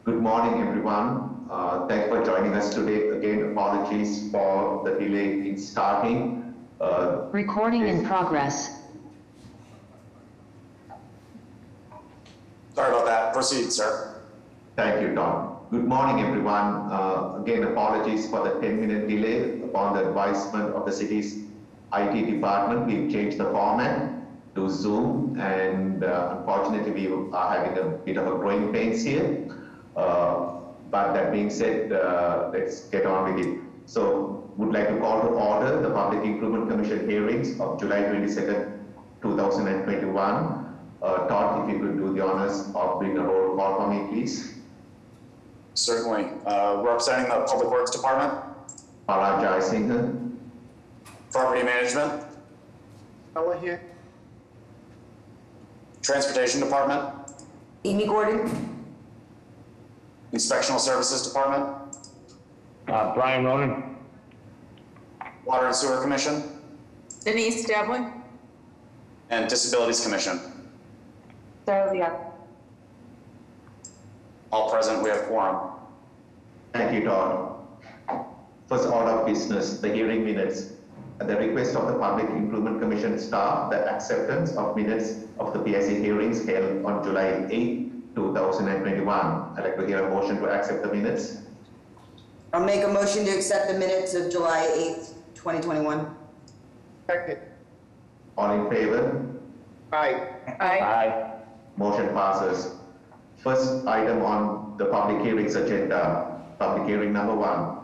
Good morning, everyone. Thanks for joining us today. Again, apologies for the delay in starting. Recording in progress. Sorry about that. Proceed, sir. Thank you, Don. Good morning, everyone. Again, apologies for the 10-minute delay. Upon the advisement of the city's IT department, we've changed the format to Zoom, and unfortunately, we are having a bit of a growing pains here. But that being said, let's get on with it. So, would like to call to order the Public Improvement Commission hearings of July 22nd, 2021. Todd, if you could do the honors of doing a roll call for me, please. Certainly. Representing the Public Works Department. Parag Jaisingh. Property Management. Ella here. Transportation Department. Amy Gordon. Inspectional Services Department. Brian Ronan. Water and Sewer Commission. Denise Devlin. And Disabilities Commission. Sarah Leon. All present, we have quorum. Thank you, Todd. First order of business, the hearing minutes. At the request of the Public Improvement Commission staff, the acceptance of minutes of the PIC hearings held on July 8, 2021. I'd like to hear a motion to accept the minutes. I'll make a motion to accept the minutes of July 8th, 2021. Second. All in favor? Aye. Aye. Motion passes. First item on the public hearings agenda, public hearing number 1.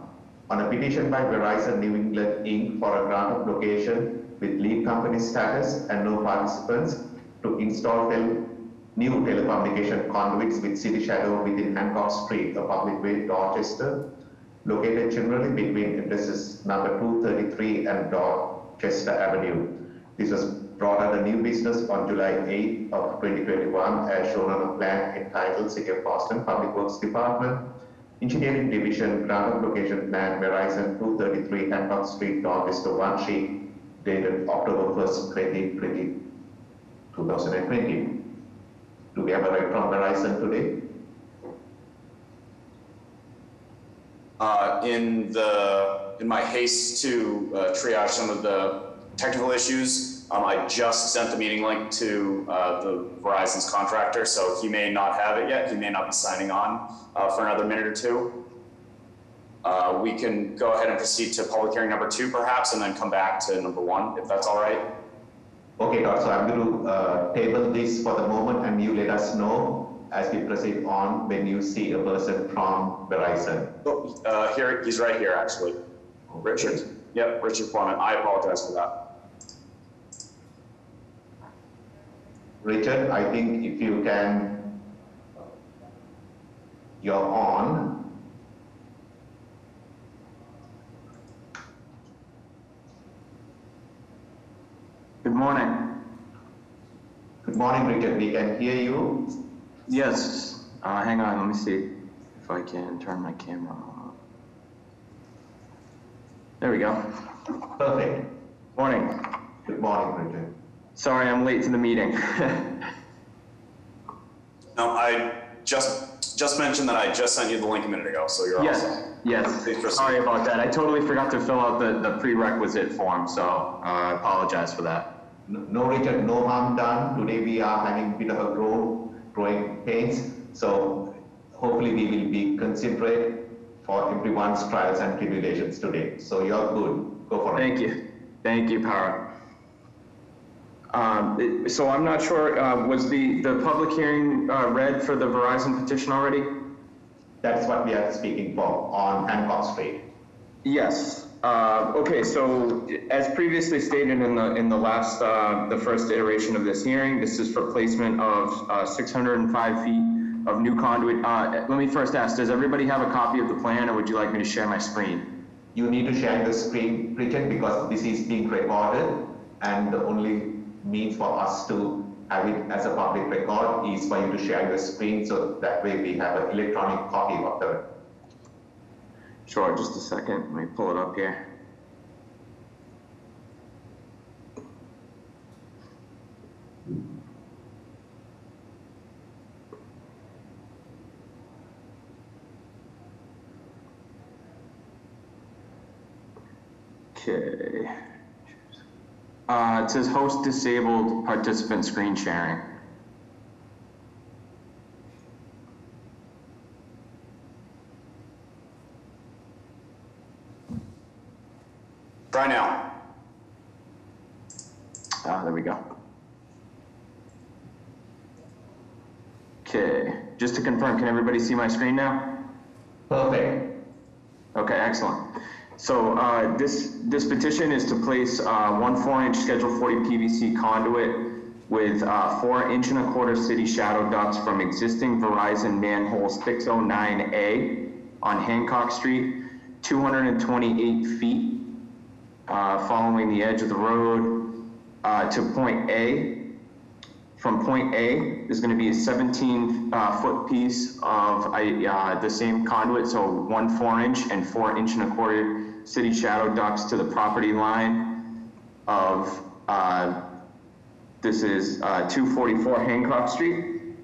On a petition by Verizon New England Inc. for a grant of location with lead company status and no participants to install new telecommunication conduits with city shadow within Hancock Street, a public way, Dorchester, located generally between addresses number 233 and Dorchester Avenue. This was brought under new business on July 8 of 2021 as shown on a plan entitled City of Boston Public Works Department, Engineering Division, Grant of Location Plan, Verizon 233 Hancock Street, Dorchester 1 sheet, dated October 1st, 2020. Do we have a right from Verizon today? In my haste to triage some of the technical issues, I just sent the meeting link to the Verizon's contractor, so he may not have it yet. He may not be signing on for another minute or two. We can go ahead and proceed to public hearing number 2, perhaps, and then come back to number 1, if that's all right. Okay, Todd, so I'm going to table this for the moment, and you let us know as we proceed on when you see a person from Verizon. Oh, here, he's right here, actually. Richard. Yep, Richard Foreman. I apologize for that. Richard, I think if you can, you're on. Good morning. Good morning, Richard. We can hear you. Yes. Hang on. Let me see if I can turn my camera on. There we go. Perfect. Morning. Good morning, Richard. Sorry, I'm late to the meeting. No, I just mentioned that I just sent you the link a minute ago, so you're all set. Yes. Sorry about that. I totally forgot to fill out the prerequisite form, so I apologize for that. No, Richard, no harm done. Today we are having a bit of a growing pains, so hopefully we will be considerate for everyone's trials and tribulations today. So you're good. Go for it. Thank you. Thank you, Parag. So I'm not sure, was the public hearing read for the Verizon petition already? That's what we are speaking for on Hancock Street. Yes. Okay, so as previously stated in the last, the first iteration of this hearing, this is for placement of 605 feet of new conduit. Let me first ask, does everybody have a copy of the plan, or would you like me to share my screen? You need to share the screen, Richard, because this is being recorded, and the only means for us to have it as a public record is for you to share your screen, so that way we have an electronic copy of the. Sure, just a second. Let me pull it up here. Okay. It says host disabled participant screen sharing. Try now. There we go. Okay, just to confirm, can everybody see my screen now? Perfect. Okay, excellent. So this petition is to place 1 4-inch Schedule 40 PVC conduit with 4 1/4 city shadow ducts from existing Verizon manhole 609A on Hancock Street, 228 feet following the edge of the road to point A. From point A, there's going to be a 17-foot piece of the same conduit, so 1 4-inch and 4 1/4 city shadow ducts to the property line of, this is 244 Hancock Street.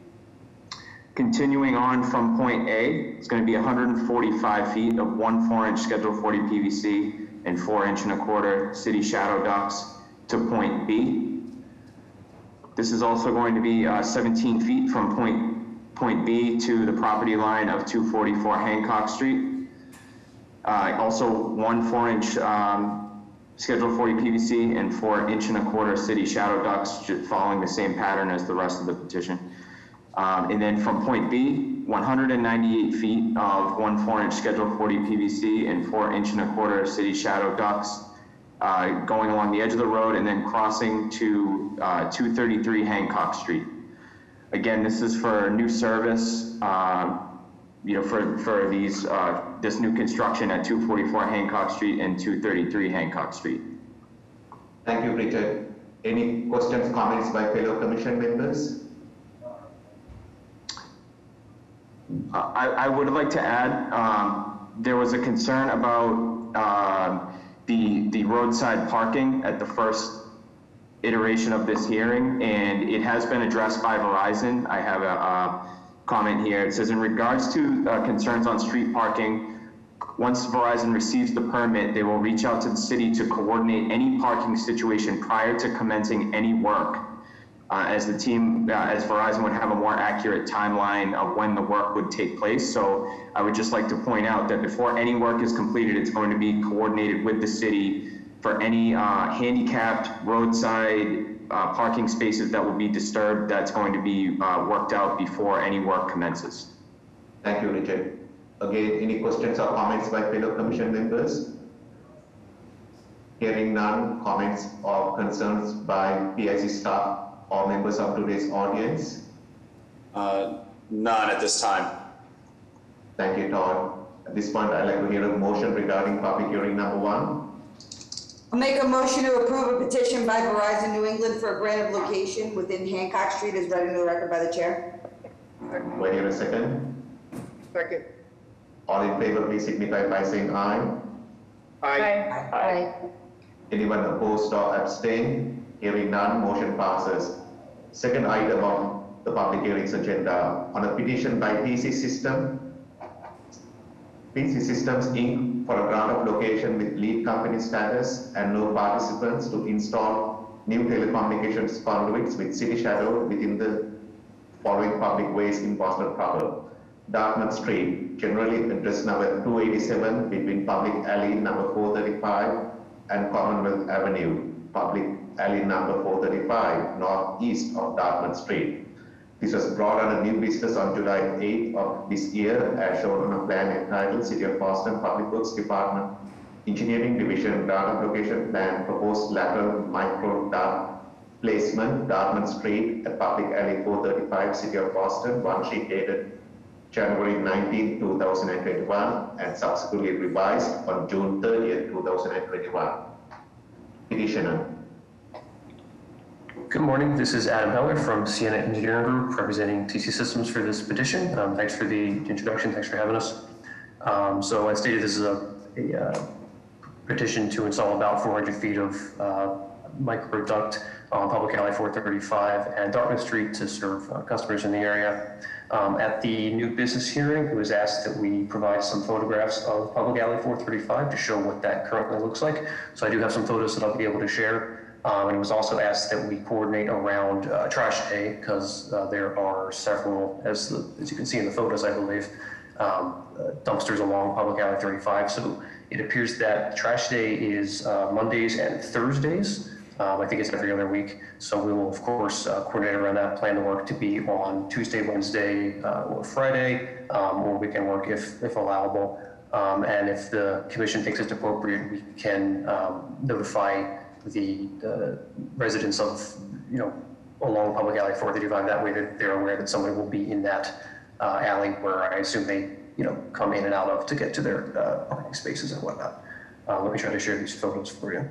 Continuing on from point A, it's going to be 145 feet of 1 4-inch Schedule 40 PVC and 4 1/4 city shadow ducts to point B. This is also going to be 17 feet from point B to the property line of 244 Hancock Street. Also 1 4-inch Schedule 40 PVC and 4 1/4 city shadow ducts, following the same pattern as the rest of the petition. And then from point B, 198 feet of 1 4-inch Schedule 40 PVC and 4 1/4 city shadow ducts going along the edge of the road and then crossing to 233 Hancock Street. Again, this is for new service, for these this new construction at 244 Hancock Street and 233 Hancock Street. Thank you, Richard. Any questions, comments by fellow commission members? I would like to add, there was a concern about the roadside parking at the first iteration of this hearing, and it has been addressed by Verizon. I have a comment here. It says, in regards to concerns on street parking, once Verizon receives the permit, they will reach out to the city to coordinate any parking situation prior to commencing any work, as the team, as Verizon would have a more accurate timeline of when the work would take place. So I would just like to point out that before any work is completed, it's going to be coordinated with the city for any handicapped roadside parking spaces that will be disturbed. That's going to be worked out before any work commences. Thank you, Richard. Again, any questions or comments by fellow commission members? Hearing none, comments or concerns by PIC staff or members of today's audience? None at this time. Thank you, Todd. At this point, I'd like to hear a motion regarding public hearing number 1. I'll make a motion to approve a petition by Verizon New England for a grant of location within Hancock Street as read into the record by the chair. Do I hear a second? Second. All in favor, please signify by saying aye. Aye. Aye. Anyone opposed or abstain? Hearing none, motion passes. Second item on the public hearings agenda, on a petition by PC Systems Inc. for a grant of location with lead company status and no participants to install new telecommunications conduits with city shadow within the following public ways in Boston proper. Dartmouth Street, generally address number 287 between Public Alley number 435 and Commonwealth Avenue, Public Alley number 435, northeast of Dartmouth Street. This was brought under new business on July 8th of this year, as shown on a plan entitled City of Boston Public Works Department, Engineering Division, Data Location Plan, Proposed Lateral Micro Duct Placement, Dartmouth Street at Public Alley 435, City of Boston, one sheet dated January 19, 2021, and subsequently revised on June 30th, 2021. Petitioner. Good morning, this is Adam Heller from Sienna Engineering Group representing TC Systems for this petition. Thanks for the introduction, thanks for having us. So as stated, this is a petition to install about 400 feet of micro duct on Public Alley 435 and Dartmouth Street to serve customers in the area. At the new business hearing, it was asked that we provide some photographs of Public Alley 435 to show what that currently looks like. So I do have some photos that I'll be able to share. And it was also asked that we coordinate around trash day because there are several, as you can see in the photos, I believe, dumpsters along Public Alley 35. So it appears that trash day is Mondays and Thursdays. I think it's every other week. So we will, of course, coordinate around that, plan the work to be on Tuesday, Wednesday, or Friday, or weekend work if allowable. And if the commission thinks it's appropriate, we can notify the residents of, along Public Alley 435. That way that they're aware that somebody will be in that alley where I assume they, come in and out of to get to their parking spaces and whatnot. Let me try to share these photos for you.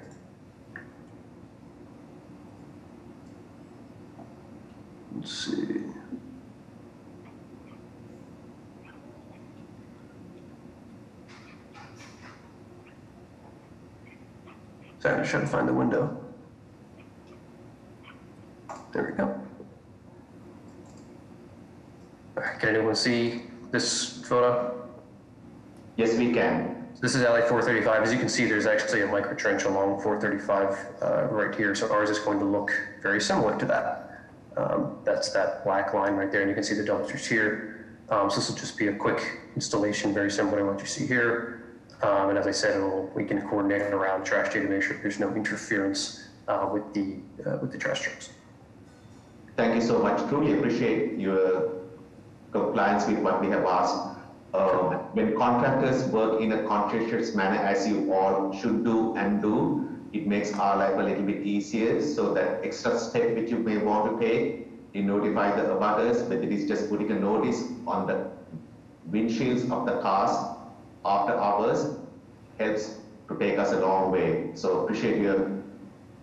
Let's see. Sorry, I'm just trying to find the window. There we go. All right, can anyone see this photo? Yes, we can. So this is alley 435. As you can see, there's actually a micro trench along 435 right here. So ours is going to look very similar to that. That's that black line right there, and you can see the dumpsters here. So this will just be a quick installation, very similar to what you see here. And as I said, we can coordinate it around trash day to make sure there's no interference with the trash trucks. Thank you so much. Truly appreciate your compliance with what we have asked. When contractors work in a conscientious manner, as you all should do and do, it makes our life a little bit easier. So that extra step which you may want to take, you notify the abutters, but it is just putting a notice on the windshields of the cars after hours helps to take us a long way. So appreciate your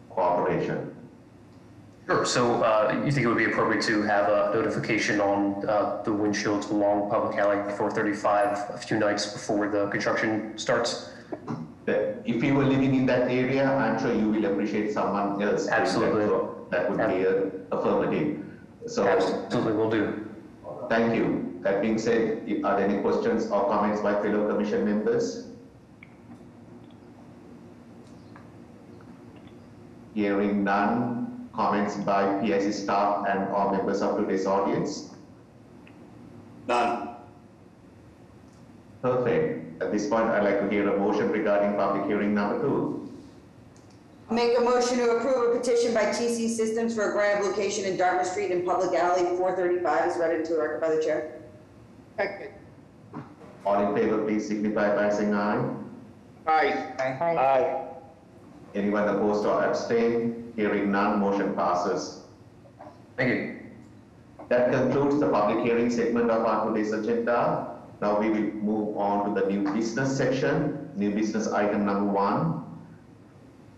cooperation. Sure. So you think it would be appropriate to have a notification on the windshields along Public Alley 435 a few nights before the construction starts? If you were living in that area, I'm sure you will appreciate someone else. Absolutely. That would be an affirmative. So absolutely, will do. Thank you. That being said, are there any questions or comments by fellow commission members? Hearing none. Comments by PIC staff and or members of today's audience? None. Perfect. At this point, I'd like to hear a motion regarding public hearing number 2. Make a motion to approve a petition by TC Systems for a grant of location in Dartmouth Street in Public Alley 435 is read into the record by the chair. Second. All in favor, please signify by saying aye. Aye. Aye. Anyone opposed or abstain? Hearing none, motion passes. Thank you. That concludes the public hearing segment of our today's agenda. Now we will move on to the new business section. New business item number 1.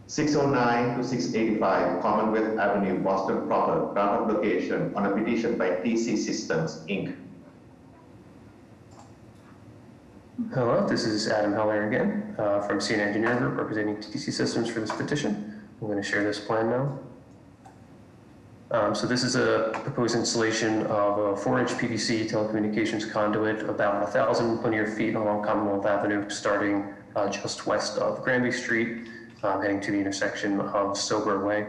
609 to 685 Commonwealth Avenue, Boston proper, grant of location on a petition by TC Systems, Inc. Hello, this is Adam Heller again from CN Engineering Group representing TC Systems for this petition. I'm going to share this plan now. So this is a proposed installation of a 4-inch PVC telecommunications conduit about 1,000 linear feet along Commonwealth Avenue, starting just west of Granby Street, heading to the intersection of Sober Way.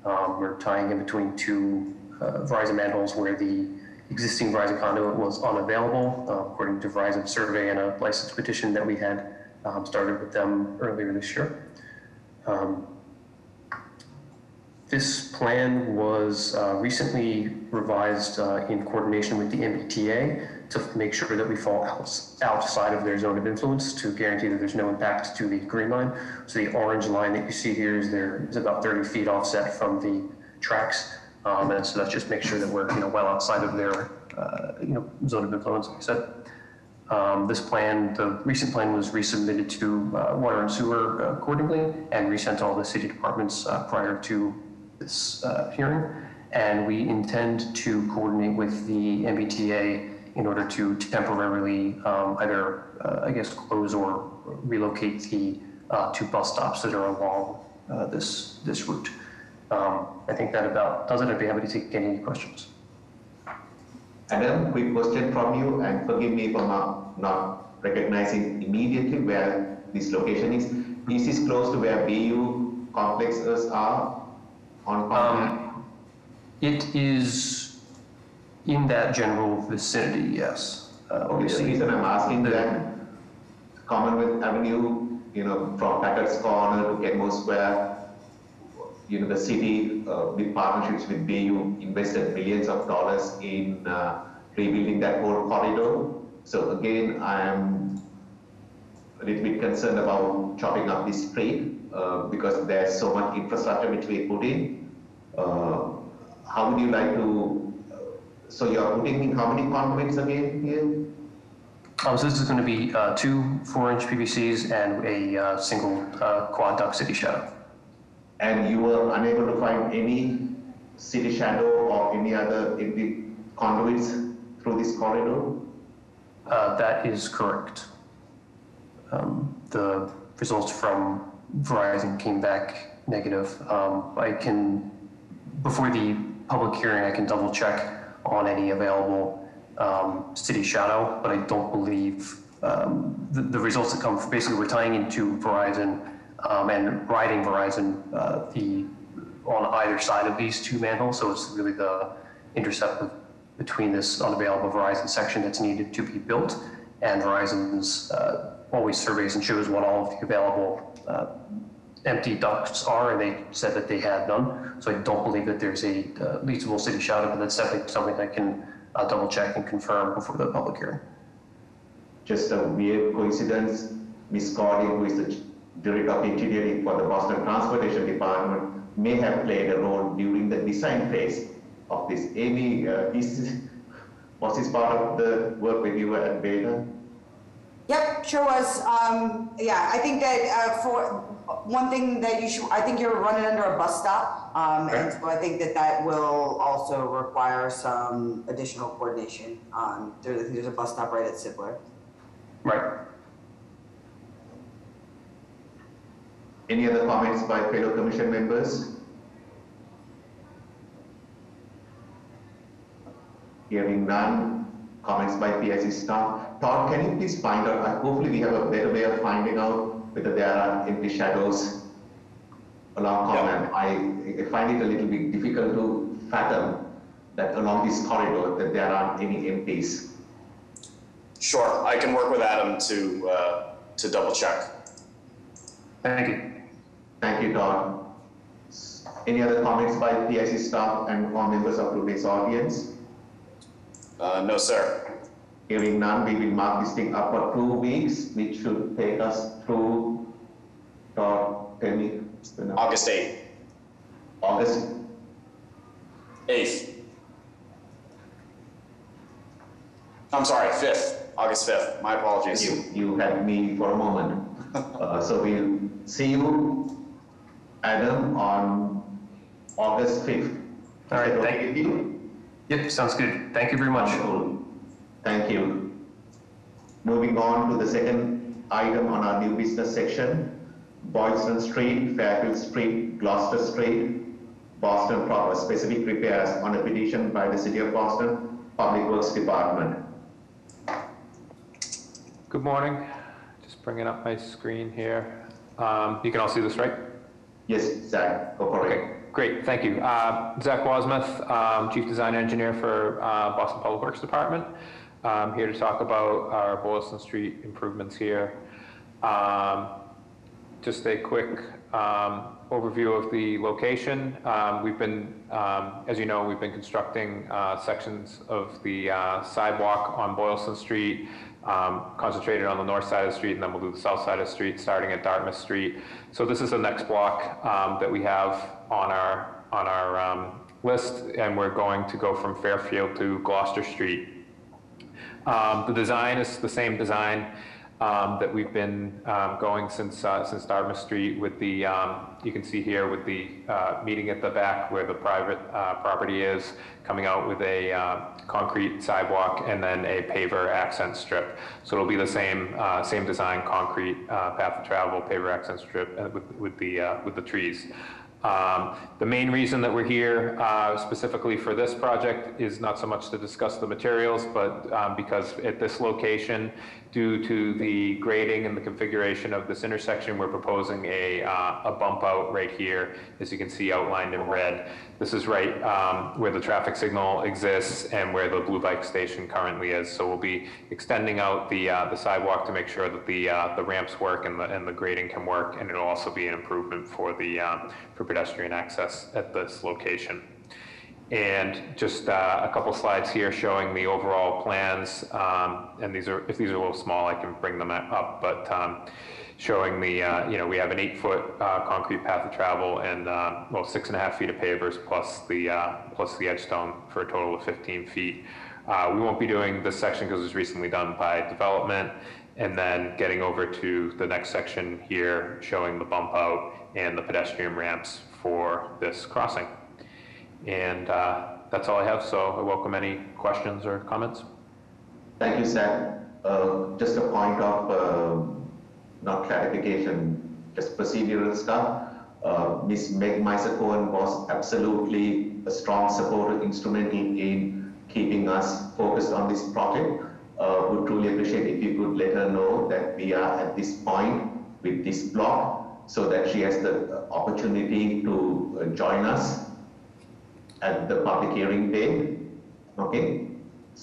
We're tying in between two Verizon manholes where the existing Verizon conduit was unavailable, according to Verizon survey and a license petition that we had started with them earlier this year. This plan was recently revised in coordination with the MBTA to make sure that we fall outside of their zone of influence to guarantee that there's no impact to the green line. So the orange line that you see here is about 30 feet offset from the tracks. And so that just makes sure that we're well outside of their zone of influence, like I said. This plan, the recent plan, was resubmitted to Water and Sewer accordingly and resent to all the city departments prior to this hearing. And we intend to coordinate with the MBTA in order to temporarily either, close or relocate the 2 bus stops that are along this route. I think that about does it. I'd be happy to take any questions. Adam, quick question from you, and forgive me for not recognizing immediately where this location is. Is this close to where BU complexes are on Conrad? It is in that general vicinity, yes. Okay, the reason I'm asking that, Commonwealth Avenue, from Packett's Corner to Kenmore Square, the city with partnerships with BU invested millions of dollars in rebuilding that whole corridor. So again, I am a little bit concerned about chopping up this street because there's so much infrastructure which we put in. How would you like to, so you're putting in how many conduits again here? So this is going to be 2 4-inch PVCs and a single quad duct city shadow. And you were unable to find any city shadow or any other empty conduits through this corridor? That is correct. The results from Verizon came back negative. Before the public hearing, I can double check on any available city shadow, but I don't believe the results that come from, basically we're tying into Verizon and riding Verizon on either side of these 2 manholes, so it's really the intercept between this unavailable Verizon section that's needed to be built, and Verizon's always surveys and shows what all of the available empty ducts are, and they said that they had none. So I don't believe that there's a leasable city shadow, but that's definitely something I can double check and confirm before the public hearing. Just a weird coincidence, Ms. Cordy, who is the Director of Engineering for the Boston Transportation Department, may have played a role during the design phase of this. Amy, was this part of the work when you were at Baylor? Yep, sure was. Yeah, I think that for one thing that I think you're running under a bus stop. And so I think that will also require some additional coordination. There's a bus stop right at Sibler. Right. Any other comments by fellow commission members? Hearing none. Comments by PIC staff. Todd, can you please find out, hopefully we have a better way of finding out whether there are empty shadows along Conrad. I find it a little bit difficult to fathom that along this corridor that there aren't any empties. Sure, I can work with Adam to double check. Thank you. Thank you, Todd. Any other comments by PIC staff and or members of today's audience? No, sir. Hearing none, we will mark this thing up for 2 weeks, which should take us through, Todd, tell me. August 8th. August 8th. I'm sorry, 5th. August 5th. My apologies. You had me for a moment. So we'll see you, Adam, on August 5th. All right, thank you. Yep, sounds good. Thank you very much. Wonderful. Thank you. Moving on to the second item on our new business section, Boylston Street, Fairfield Street, Gloucester Street, Boston proper specific repairs on a petition by the City of Boston Public Works Department. Good morning. Just bringing up my screen here. You can all see this, right? Yes, Zach, go for it. Okay, great, thank you. Zach Wasmuth, Chief Design Engineer for Boston Public Works Department. I'm here to talk about our Boylston Street improvements here. Just a quick overview of the location. We've been, as you know, we've been constructing sections of the sidewalk on Boylston Street, concentrated on the north side of the street, and then we'll do the south side of the street, starting at Dartmouth Street. So this is the next block that we have on our list, and we're going to go from Fairfield to Gloucester Street. The design is the same design that we've been going since Dartmouth Street, with the you can see here with the meeting at the back where the private property is, coming out with a concrete sidewalk and then a paver accent strip. So it'll be the same design, concrete path of travel, paver accent strip with the trees. The main reason that we're here specifically for this project is not so much to discuss the materials, but because at this location, due to the grading and the configuration of this intersection, we're proposing a bump out right here, as you can see outlined in red. This is right where the traffic signal exists and where the Blue Bike station currently is. So we'll be extending out the sidewalk to make sure that the ramps work and the grading can work, and it'll also be an improvement for for pedestrian access at this location. And just a couple slides here showing the overall plans, and if these are a little small, I can bring them up, but showing the, we have an 8-foot concrete path of travel and, 6.5 feet of pavers plus the edge stone for a total of 15 feet. We won't be doing this section because it was recently done by development, and then getting over to the next section here showing the bump out and the pedestrian ramps for this crossing. And that's all I have, so I welcome any questions or comments. Thank you, Zach. Just a point of not clarification, just procedural stuff. Ms. Meg Meiser-Cohen was absolutely a strong supporter, instrumental in keeping us focused on this project. Would truly appreciate if you could let her know that we are at this point with this block, so that she has the opportunity to join us at the public hearing day. Okay?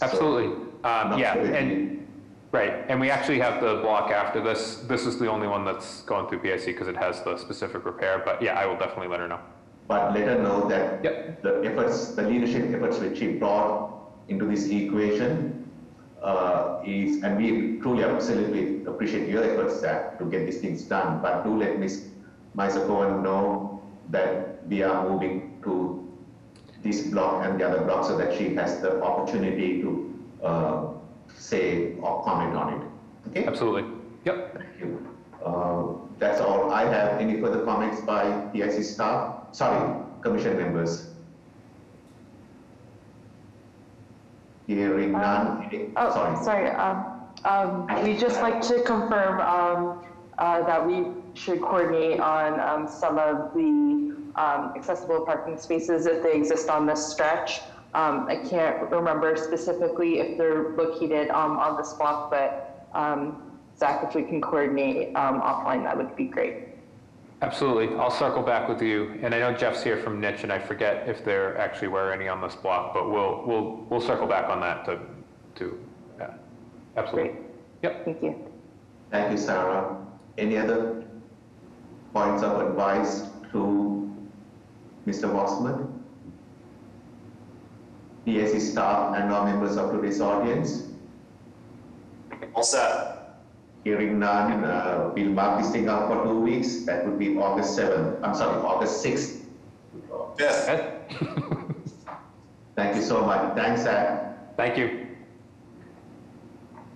Absolutely. Yeah, and right. And we actually have the block after this. This is the only one that's going through PIC because it has the specific repair. But yeah, I will definitely let her know. But let her know that Yep. the leadership efforts which she brought into this equation and we truly absolutely appreciate your efforts, Zach, to get these things done. But do let Ms. Meiser-Cohen know that we are moving to this block and the other block so that she has the opportunity to say or comment on it. Okay? Absolutely. Yep. Thank you. That's all I have. Any further comments by PIC staff? Sorry, commission members. Hearing none. We'd just like to confirm that we should coordinate on some of the accessible parking spaces if they exist on this stretch. I can't remember specifically if they're located on this block, but Zach, if we can coordinate offline, that would be great. Absolutely. I'll circle back with you. And I know Jeff's here from Niche, and I forget if there actually were any on this block, but we'll circle back on that yeah. Absolutely. Great. Yep. Thank you. Thank you, Sarah. Any other points of advice to Mr. Wasserman, PIC staff and our members of today's audience? All set. Hearing none, we'll mark this thing up for 2 weeks. That would be August 7th. I'm sorry, August 6th. Fifth. Thank you so much. Thanks, Zach. Thank you.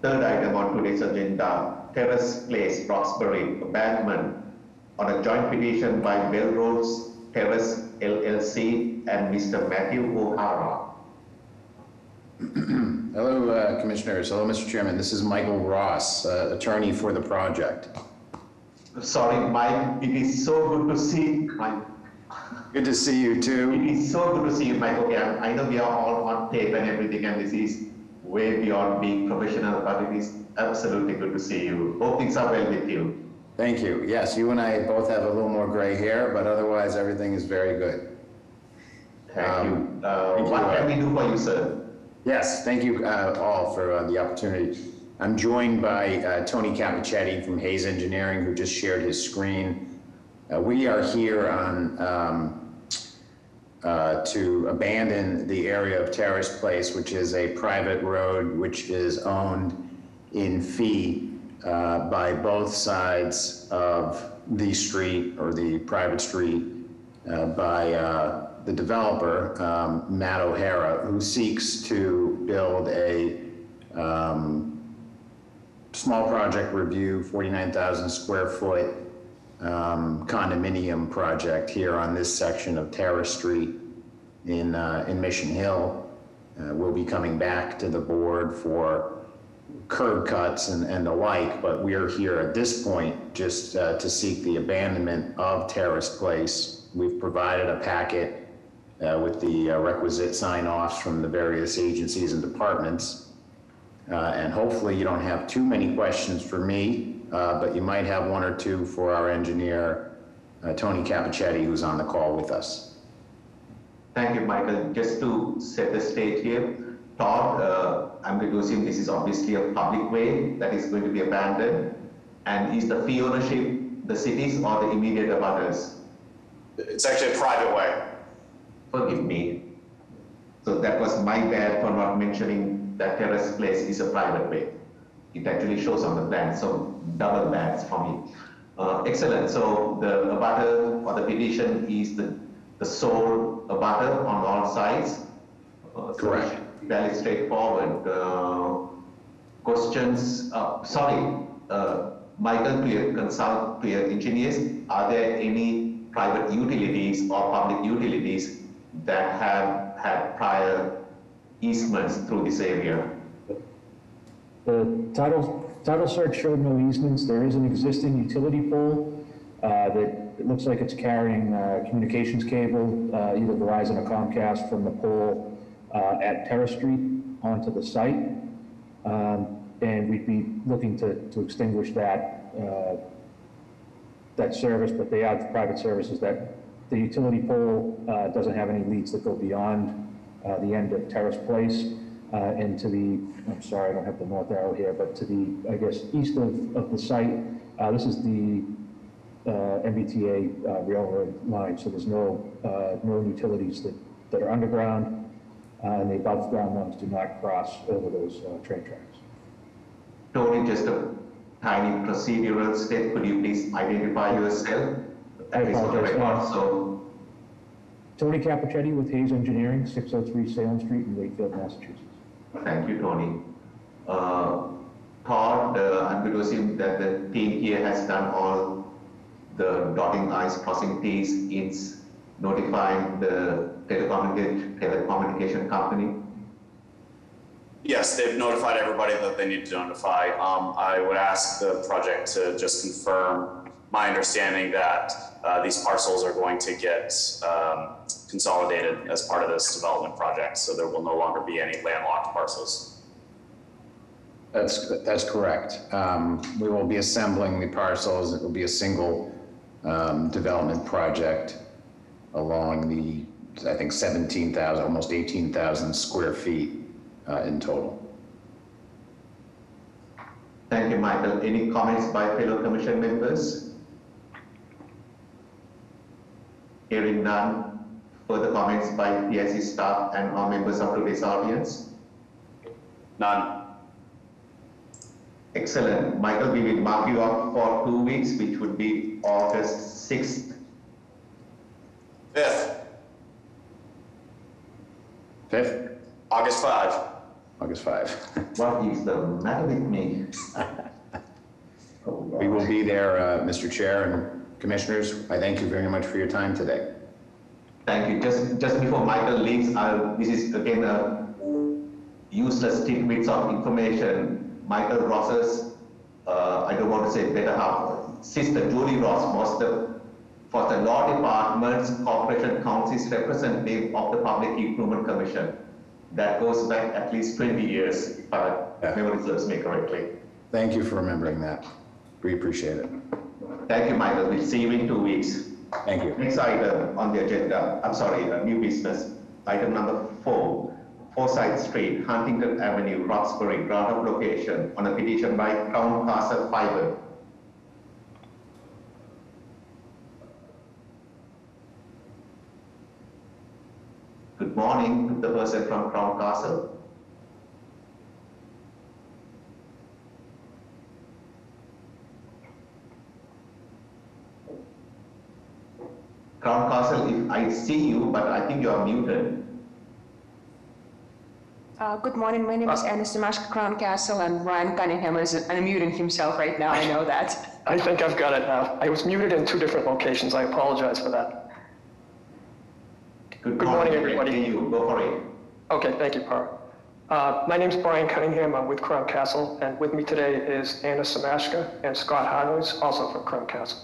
Third item on today's agenda, Terrace Place, Roxbury, abandonment on a joint petition by Belrose Terrace LLC and Mr. Matthew O'Hara. Hello, Commissioners. Hello, Mr. Chairman. This is Michael Ross, attorney for the project. Sorry, Mike, it is so good to see Mike. Good to see you, too. It is so good to see you, Mike. Okay, I know we are all on tape and everything, and this is way beyond being professional, but it is absolutely good to see you. Hope things are well with you. Thank you. Yes, you and I both have a little more gray hair, but otherwise everything is very good. Thank you. What can we do for you, sir? Yes, thank you all for the opportunity. I'm joined by Tony Capichetti from Hayes Engineering, who just shared his screen. We are here on to abandon the area of Terrace Place, which is a private road which is owned in fee by both sides of the street or the private street by the developer, Matt O'Hara, who seeks to build a small project review, 49,000 square foot condominium project here on this section of Terrace Street in Mission Hill. We'll be coming back to the board for curb cuts and the like, but we are here at this point just to seek the abandonment of Terrace Place We've provided a packet with the requisite sign-offs from the various agencies and departments. And hopefully you don't have too many questions for me, but you might have one or two for our engineer, Tony Capichetti, who's on the call with us. Thank you, Michael. Just to set the stage here, Todd, I'm going to assume this is obviously a public way that is going to be abandoned. And is the fee ownership the cities or the immediate abutters? It's actually a private way. Forgive me. So that was my bad for not mentioning that Terrace Place is a private way. It actually shows on the plan, so double bads for me. Excellent. So the abutter or the petition is the sole abutter on all sides. Correct. So fairly straightforward. Questions? Michael, to your consult to your engineers, are there any private utilities or public utilities that have had prior easements through this area? The title search showed no easements. There is an existing utility pole that it looks like it's carrying communications cable, either Verizon or Comcast, from the pole at Terrace Street onto the site. And we'd be looking to extinguish that service, but they are private services. That the utility pole doesn't have any leads that go beyond the end of Terrace Place and to the, I'm sorry, I don't have the north arrow here, but to the, I guess, east of the site. This is the MBTA railroad line, so there's no utilities that are underground, and the above ground ones do not cross over those train tracks. Tony, just a tiny procedural step. Could you please identify yourself? I apologize. So, Tony Capichetti with Hayes Engineering, 603 Salem Street in Wakefield, Massachusetts. thank you, Tony. Todd, I'm going to assume that the team here has done all the dotting I's, crossing T's in notifying the telecommunication company. Yes, they've notified everybody that they need to notify. I would ask the project to just confirm my understanding that these parcels are going to get consolidated as part of this development project, so there will no longer be any landlocked parcels. That's correct. We will be assembling the parcels. It will be a single development project along the, I think, 17,000, almost 18,000 square feet in total. Thank you, Michael. Any comments by fellow commission members? Hearing none. Further comments by PIC staff and our members of today's audience? None. Excellent. Michael, we will mark you up for 2 weeks, which would be August 6th. 5th. 5th? August 5. August 5. What is the matter with me? We will be there, Mr. Chair and Commissioners. I thank you very much for your time today. Thank you. Just before Michael leaves, this is again a useless tidbits of information. Michael Ross's, I don't want to say better half, sister Julie Ross was for the Law Department's Corporation Council's representative of the Public Improvement Commission. That goes back at least 20 years, if memory serves me correctly. Thank you for remembering that. We appreciate it. Thank you, Michael. We'll see you in 2 weeks. Thank you. Next item on the agenda, new business. Item number 4, Forsyth Street, Huntington Avenue, Roxbury, grant of location on a petition by Crown Castle Fiber. Good morning to the person from Crown Castle. Crown Castle, if I see you, but I think you are muted. Good morning, my name is Anna Simashka, Crown Castle, and Ryan Cunningham is unmuting himself right now, I know that. I think I've got it now. I was muted in 2 different locations. I apologize for that. Good morning, everybody. You go for it. Okay, thank you, Par. My name's Brian Cunningham. I'm with Crown Castle, and with me today is Anna Simashka and Scott Harnois, also from Crown Castle.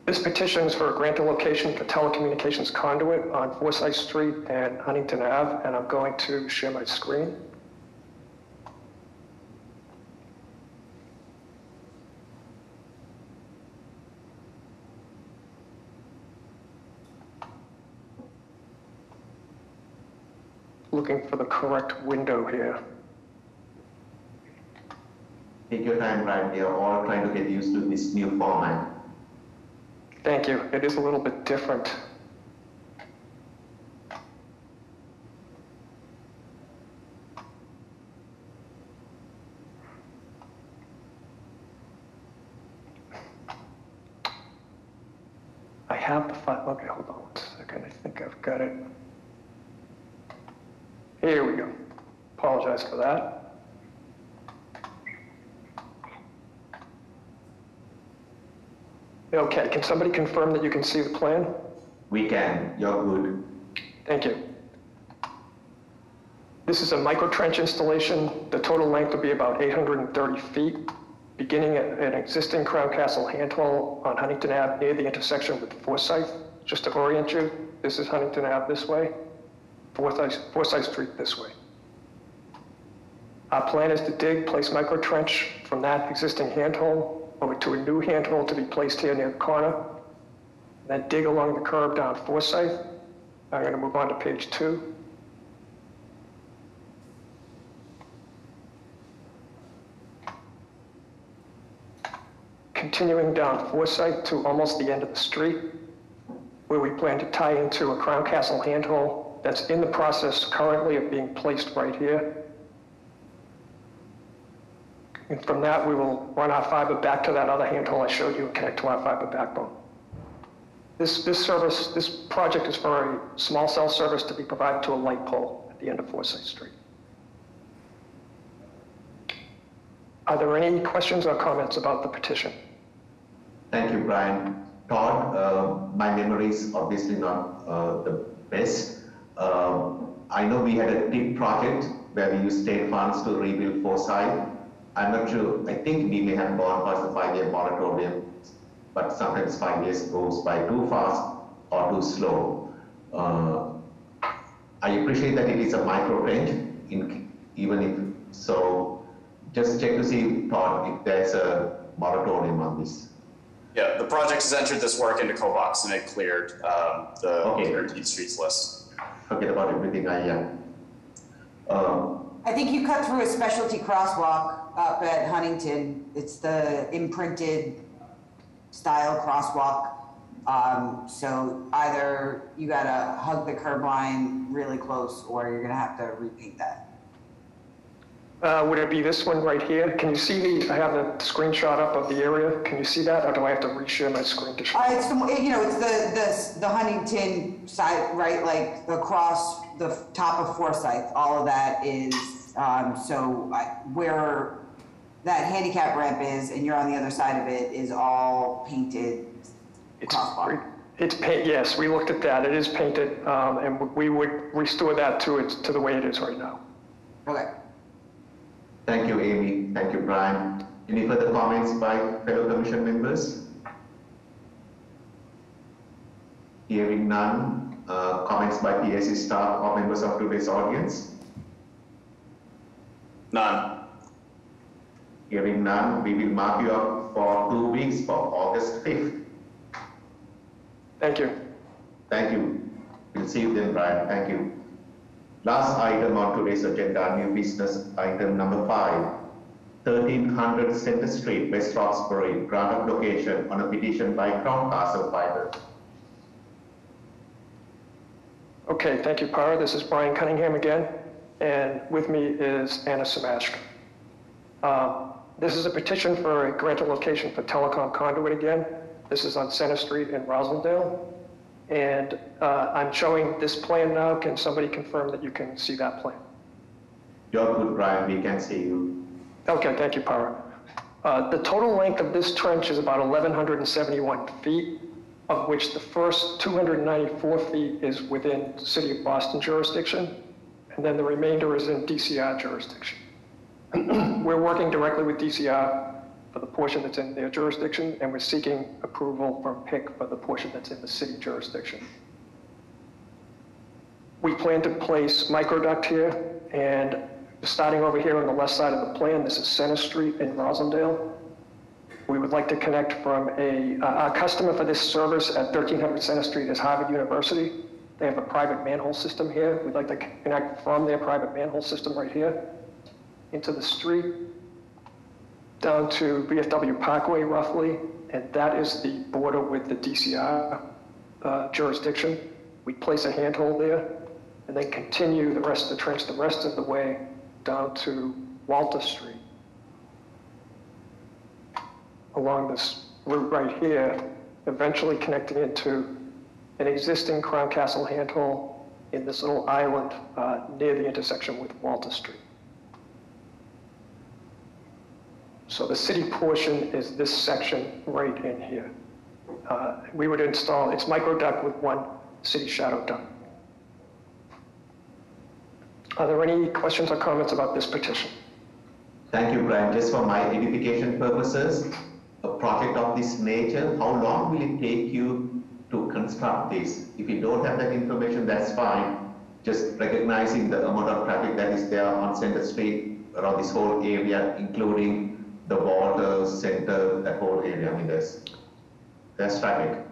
This petition is for a grant of location for telecommunications conduit on Forsyth Street and Huntington Ave, and I'm going to share my screen. Looking for the correct window here. Take your time, Brian. We are all trying to get used to this new format. Thank you. It is a little bit different. I have the file. Okay, hold on 1 second. I think I've got it. Here we go. Apologize for that. Okay, can somebody confirm that you can see the plan? We can. You're good. Thank you. This is a micro trench installation. The total length will be about 830 feet, beginning at an existing Crown Castle handhole on Huntington Ave near the intersection with Forsyth. Just to orient you, this is Huntington Ave this way, Forsyth Street this way. Our plan is to dig, place micro trench from that existing handhole over to a new handhole to be placed here near the corner, then dig along the curb down Forsyth. I'm going to move on to page 2. Continuing down Forsyth to almost the end of the street, where we plan to tie into a Crown Castle handhole that's in the process currently of being placed right here. And from that, we will run our fiber back to that other handhole I showed you and connect to our fiber backbone. This project is for a small cell service to be provided to a light pole at the end of Forsyth Street. Are there any questions or comments about the petition? Thank you, Brian. Todd, my memory is obviously not the best. I know we had a big project where we used state funds to rebuild Forsyth. I'm not sure, I think we may have gone past the 5-year moratorium, but sometimes 5 years goes by too fast or too slow. I appreciate that it is a micro range, even if so, just check to see, Todd, if there's a moratorium on this. Yeah, the project has entered this work into COBOX and it cleared the guaranteed streets list. Forget about everything I think you cut through a specialty crosswalk up at Huntington. It's the imprinted style crosswalk. So either you gotta hug the curb line really close or you're gonna have to repaint that. Would it be this one right here? Can you see I have a screenshot up of the area. Can you see that, or do I have to reshare my screen to show? It's the Huntington side, right? Like across the top of Forsyth, all of that is, where that handicap ramp is, and you're on the other side of it, is all painted crosswalk. It's paint. Yes, we looked at that. It is painted, and we would restore that to the way it is right now. Okay. Thank you, Amy. Thank you, Brian. Any further comments by fellow commission members? Hearing none. Comments by PSC staff or members of today's audience? None. Hearing none, we will mark you up for 2 weeks for August 5th. Thank you. Thank you. We'll see you then, Brian. Thank you. Last item on today's agenda, new business item number 5, 1300 Center Street, West Roxbury, grant of location on a petition by Crown Castle Fiber. Okay, thank you, Para. This is Brian Cunningham again, and with me is Anna Semashka. This is a petition for a grant of location for telecom conduit again. This is on Center Street in Roslindale. And I'm showing this plan now. Can somebody confirm that you can see that plan? You're good, Brian. We can see you. Okay, thank you, Para. The total length of this trench is about 1,171 feet, of which the first 294 feet is within the City of Boston jurisdiction, and then the remainder is in DCR jurisdiction. We're working directly with DCR for the portion that's in their jurisdiction, and we're seeking approval from PIC for the portion that's in the city jurisdiction. We plan to place microduct here, and starting over here on the left side of the plan, this is Center Street in Rosendale. We would like to connect from our customer for this service at 1300 Center Street is Harvard University. They have a private manhole system here. We'd like to connect from their private manhole system right here into the street, down to VFW Parkway roughly, and that is the border with the DCR jurisdiction. We place a handhold there, and then continue the rest of the trench the rest of the way down to Walter Street. Along this route right here, eventually connecting into an existing Crown Castle handhole in this little island near the intersection with Walter Street. So the city portion is this section right in here. We would install, it's microduct with one city shadow duct. Are there any questions or comments about this petition? Thank you, Brian. Just for my edification purposes, a project of this nature, how long will it take you to construct this? If you don't have that information, that's fine. Just recognizing the amount of traffic that is there on Center Street, around this whole area, including the water center, that whole area. I mean, there's traffic.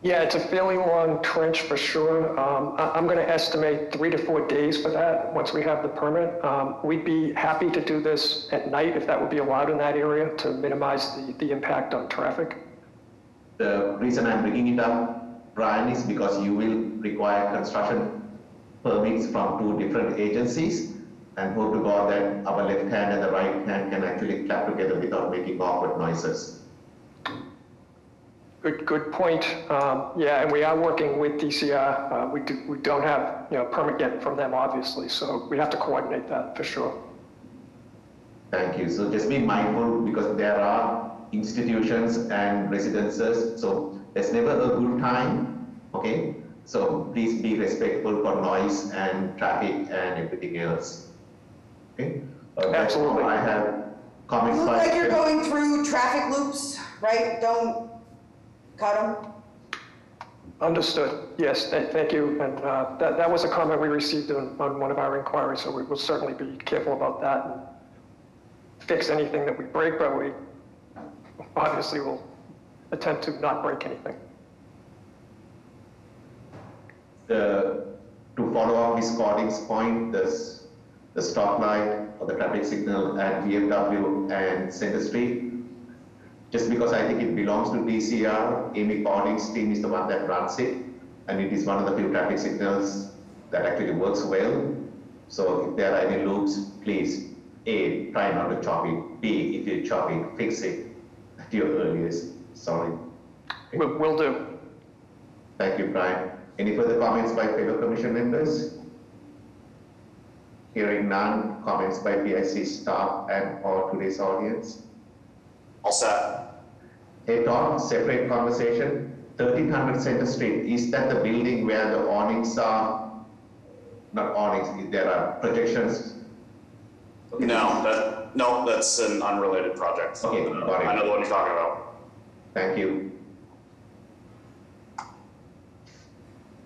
Yeah, it's a fairly long trench for sure. I'm going to estimate 3 to 4 days for that once we have the permit. We'd be happy to do this at night if that would be allowed in that area to minimize the impact on traffic. The reason I'm bringing it up, Brian, is because you will require construction permits from 2 different agencies, and hope to God that our left hand and the right hand can actually clap together without making awkward noises. Good point. Yeah, and we are working with DCR. We don't have permit yet from them, obviously, so we have to coordinate that for sure. Thank you. So just be mindful, because there are institutions and residences, so there's never a good time, okay? So please be respectful for noise and traffic and everything else, okay? Absolutely. I have comments. You look like you're going through traffic loops, right? Don't cut them. Understood. Yes, thank you. And that was a comment we received on one of our inquiries, so we will certainly be careful about that and fix anything that we break, but we obviously will attempt to not break anything. To follow up Ms. Cording's point, the stoplight or the traffic signal at VFW and Center Street, just because I think it belongs to DCR, Amy Cording's team is the one that runs it, and it is one of the few traffic signals that actually works well. So if there are any loops, please, A, try not to chop it. B, if you chop it, fix it at your earliest. Sorry. Okay. Will do. Thank you, Brian. Any further comments by fellow commission members? Hearing none, comments by PIC staff and or today's audience? All set. Hey Tom, separate conversation. 1300 Center Street, is that the building where the awnings are? Not awnings, there are projections? Okay. No, that's an unrelated project. Okay, got it. I know the one you're talking about. Thank you.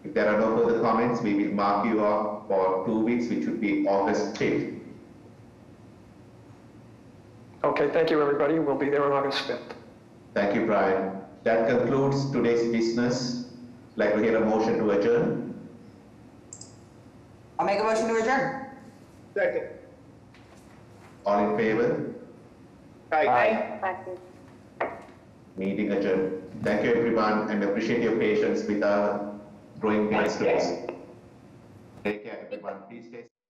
If there are no further comments, we will mark you up for 2 weeks, which would be August 5th. Okay, thank you, everybody. We'll be there on August 5th. Thank you, Brian. That concludes today's business. Like to hear a motion to adjourn? I'll make a motion to adjourn. Second. All in favor? Aye. Meeting adjourned. Thank you, everyone, and appreciate your patience with our growing milestones. Take care, everyone. Please stay safe.